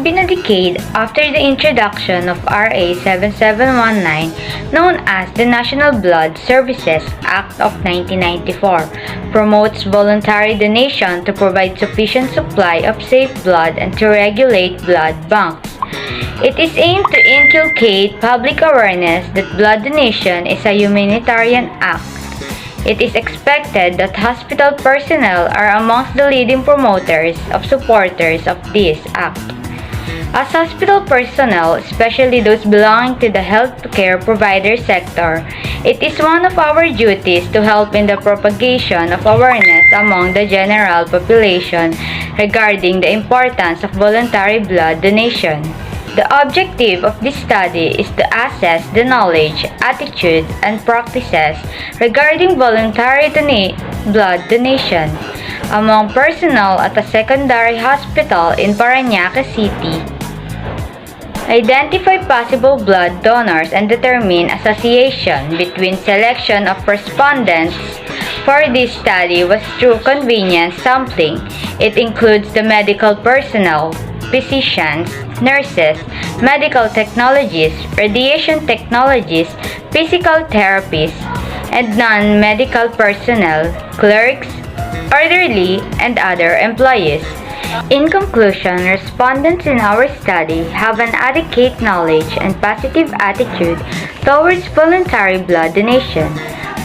been a decade after the introduction of RA 7719, known as the National Blood Services Act of 1994, promotes voluntary donation to provide sufficient supply of safe blood and to regulate blood banks. It is aimed to inculcate public awareness that blood donation is a humanitarian act. It is expected that hospital personnel are amongst the leading promoters of supporters of this act. As hospital personnel, especially those belonging to the healthcare provider sector, it is one of our duties to help in the propagation of awareness among the general population regarding the importance of voluntary blood donation. The objective of this study is to assess the knowledge, attitude, and practices regarding voluntary blood donation among personnel at a secondary hospital in Parañaque City. Identify possible blood donors and determine association between selection of respondents for this study was through convenience sampling. It includes the medical personnel, physicians, nurses, medical technologists, radiation technologists, physical therapists, and non-medical personnel, clerks, orderly, and other employees. In conclusion, respondents in our study have an adequate knowledge and positive attitude towards voluntary blood donation.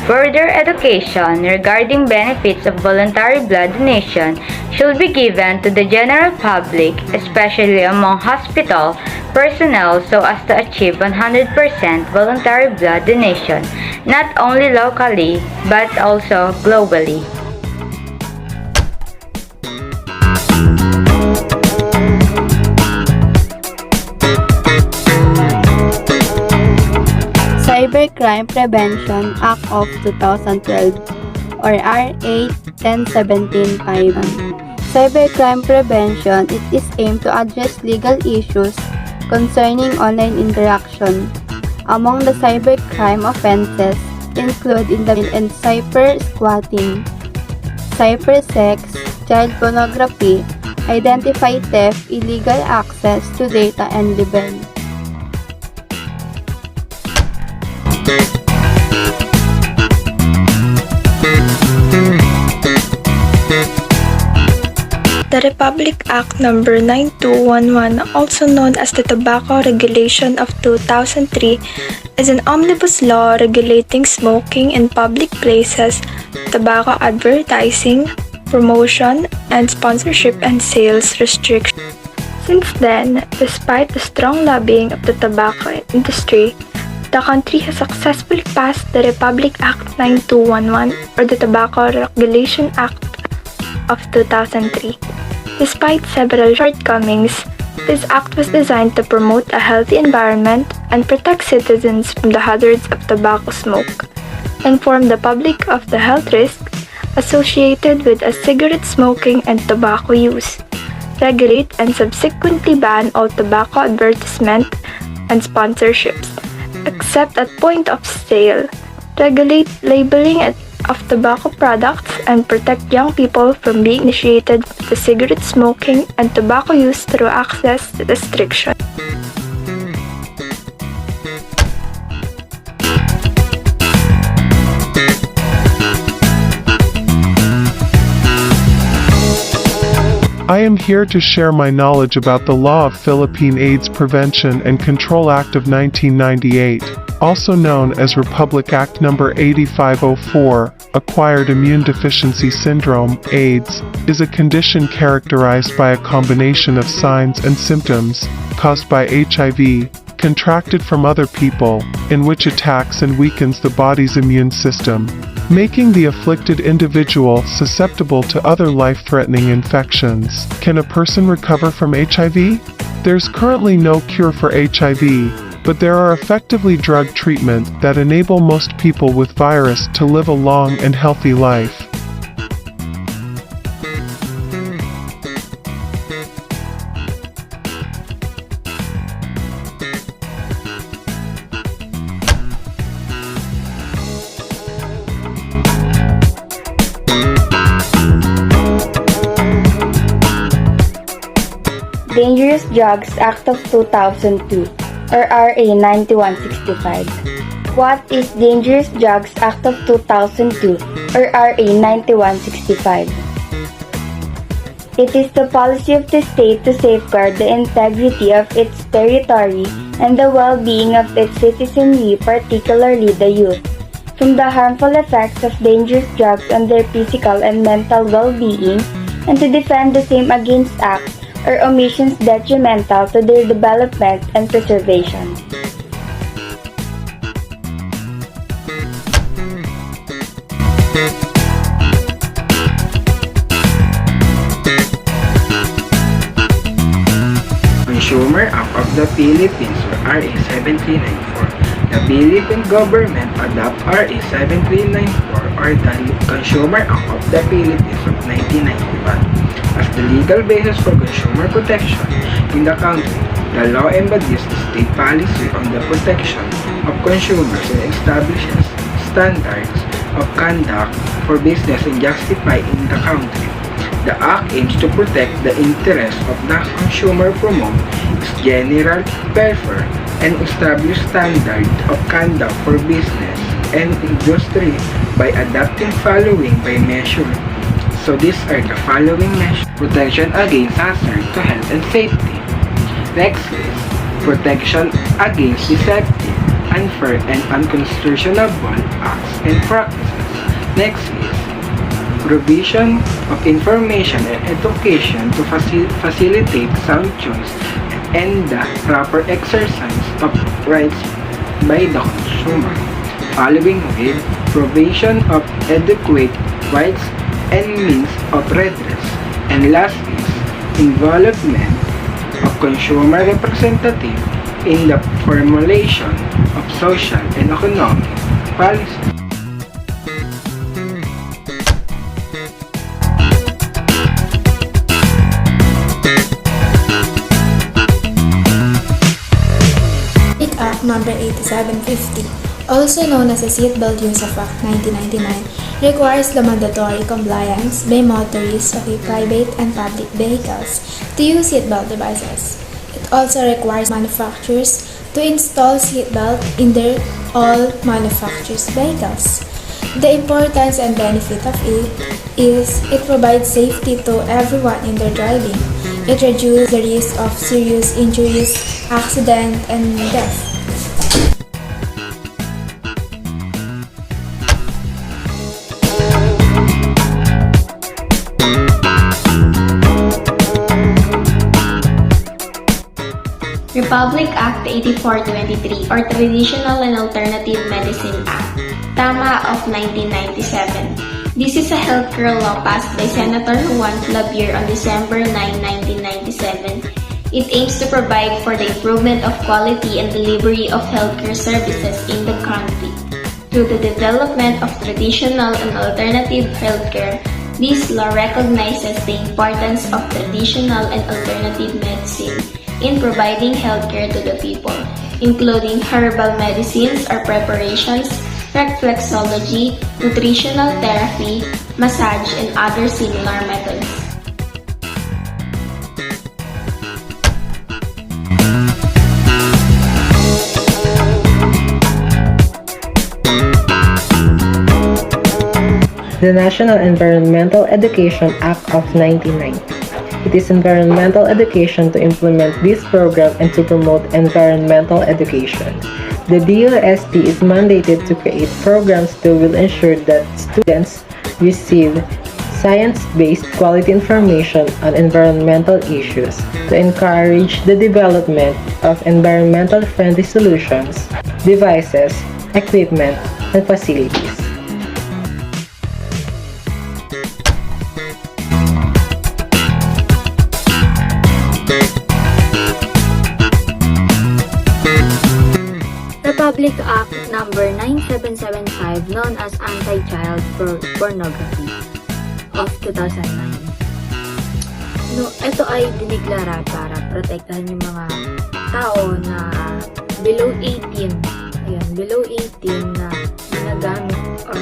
Further education regarding benefits of voluntary blood donation should be given to the general public, especially among hospital personnel, so as to achieve 100% voluntary blood donation, not only locally but also globally. Cybercrime Prevention Act of 2012 or RA 101751. Cybercrime prevention, it is aimed to address legal issues concerning online interaction. Among the cybercrime offenses include and cyber squatting, cybersex, child pornography, identity theft, illegal access to data and libel. The Republic Act No. 9211, also known as the Tobacco Regulation of 2003, is an omnibus law regulating smoking in public places, tobacco advertising, promotion, and sponsorship and sales restrictions. Since then, despite the strong lobbying of the tobacco industry, the country has successfully passed the Republic Act 9211 or the Tobacco Regulation Act of 2003. Despite several shortcomings, this act was designed to promote a healthy environment and protect citizens from the hazards of tobacco smoke, inform the public of the health risks associated with cigarette smoking and tobacco use, regulate and subsequently ban all tobacco advertisement and sponsorships, except at point of sale, regulate labeling of tobacco products, and protect young people from being initiated to cigarette smoking and tobacco use through access restriction. I am here to share my knowledge about the law of Philippine AIDS Prevention and Control Act of 1998, also known as Republic Act No. 8504. Acquired Immune Deficiency Syndrome, AIDS, is a condition characterized by a combination of signs and symptoms caused by HIV, contracted from other people, in which attacks and weakens the body's immune system, making the afflicted individual susceptible to other life-threatening infections. Can a person recover from HIV? There's currently no cure for HIV, but there are effectively drug treatments that enable most people with virus to live a long and healthy life. Dangerous Drugs Act of 2002 or RA 9165. What is Dangerous Drugs Act of 2002 or RA 9165? It is the policy of the state to safeguard the integrity of its territory and the well-being of its citizenry, particularly the youth, from the harmful effects of dangerous drugs on their physical and mental well-being, and to defend the same against acts or omissions detrimental to their development and preservation. Consumer Act of the Philippines or RA 7394. The Philippine government adopt RA 7394 or the Consumer Act of the Philippines of 1991 as the legal basis for consumer protection in the country. The law embodies the state policy on the protection of consumers and establishes standards of conduct for business and justify in the country. The Act aims to protect the interests of the consumer, promote its general welfare, and establish standards of conduct for business and industry by adopting following by measure. So these are the following measures. Protection against hazard to health and safety. Next is protection against deceptive, unfair, and unconstitutional acts and practices. Next is provision of information and education to facilitate sound choice and the proper exercise of rights by the consumer. Following with provision of adequate rights and means of redress. And last is involvement of consumer representative in the formulation of social and economic policies. Act number 8750, also known as the Seatbelt Use of Act 1999, requires the mandatory compliance by motorists of private and public vehicles to use seatbelt devices. It also requires manufacturers to install seatbelt in their all manufacturers' vehicles. The importance and benefit of it is it provides safety to everyone in their driving. It reduces the risk of serious injuries, accident, and death. Republic Act 8423 or Traditional and Alternative Medicine Act, TAMA of 1997. This is a healthcare law passed by Senator Juan Clavier on December 9, 1997. It aims to provide for the improvement of quality and delivery of healthcare services in the country. Through the development of traditional and alternative healthcare, this law recognizes the importance of traditional and alternative medicine in providing healthcare to the people, including herbal medicines or preparations, reflexology, nutritional therapy, massage, and other similar methods. The National Environmental Education Act of 1990. It is environmental education to implement this program and to promote environmental education. The DOST is mandated to create programs that will ensure that students receive science-based quality information on environmental issues, to encourage the development of environmental-friendly solutions, devices, equipment, and facilities. Republic Act number 9775 known as Anti-Child Pornography of 2009. Ito ay diniklara para protektahan yung mga tao na below 18, below 18 na ginagamit or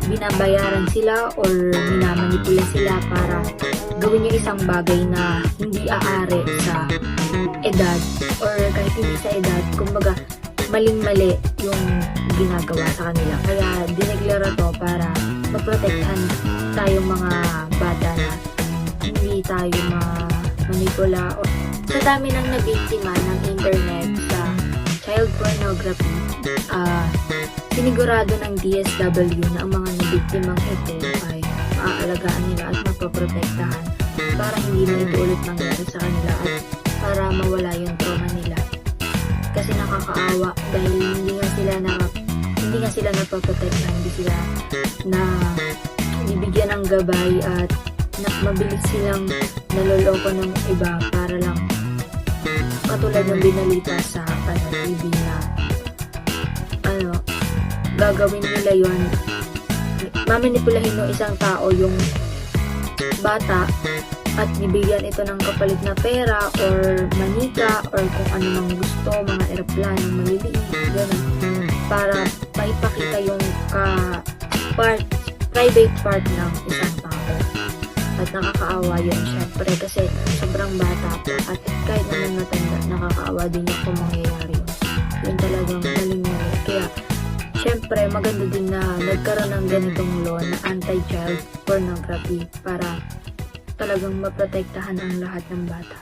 binabayaran sila or minamanipula sila para gawin yung isang bagay na hindi aari sa edad or kahit hindi sa edad, kumbaga maling-mali yung ginagawa sa kanila. Kaya dineklara to para maprotektahan tayong mga bata na hindi tayo manipula. Sa dami ng nabiktima ng internet sa child pornography, sinigurado ng DSW na ang mga nabiktimang ito ay maaalagaan nila at mapoprotektahan para hindi na ito ulit mangyari sa kanila at para mawala yung trauma nila. Kasi nakakaawa dahil hindi nga sila napoprotektahan, hindi sila na bibigyan ng gabay at mabilis silang naloloko ng iba para lang katulad ng binalita sa TV na gagawin nila yon, mamanipulahin ng isang tao yung bata at bibigyan ito ng kapalit na pera or manika or kung ano mang gusto, mga eroplanong maliliit, gano'n, para maipakita yung private part ng isang tao. At nakakaawa yun syempre kasi sobrang bata pa at kahit naman matanda, nakakaawa din yung kung mangyayari yun. Yun talagang maling-mali. Kaya syempre maganda din na nagkaroon ng ganitong law na anti-child pornography para talagang maprotektahan ang lahat ng bata.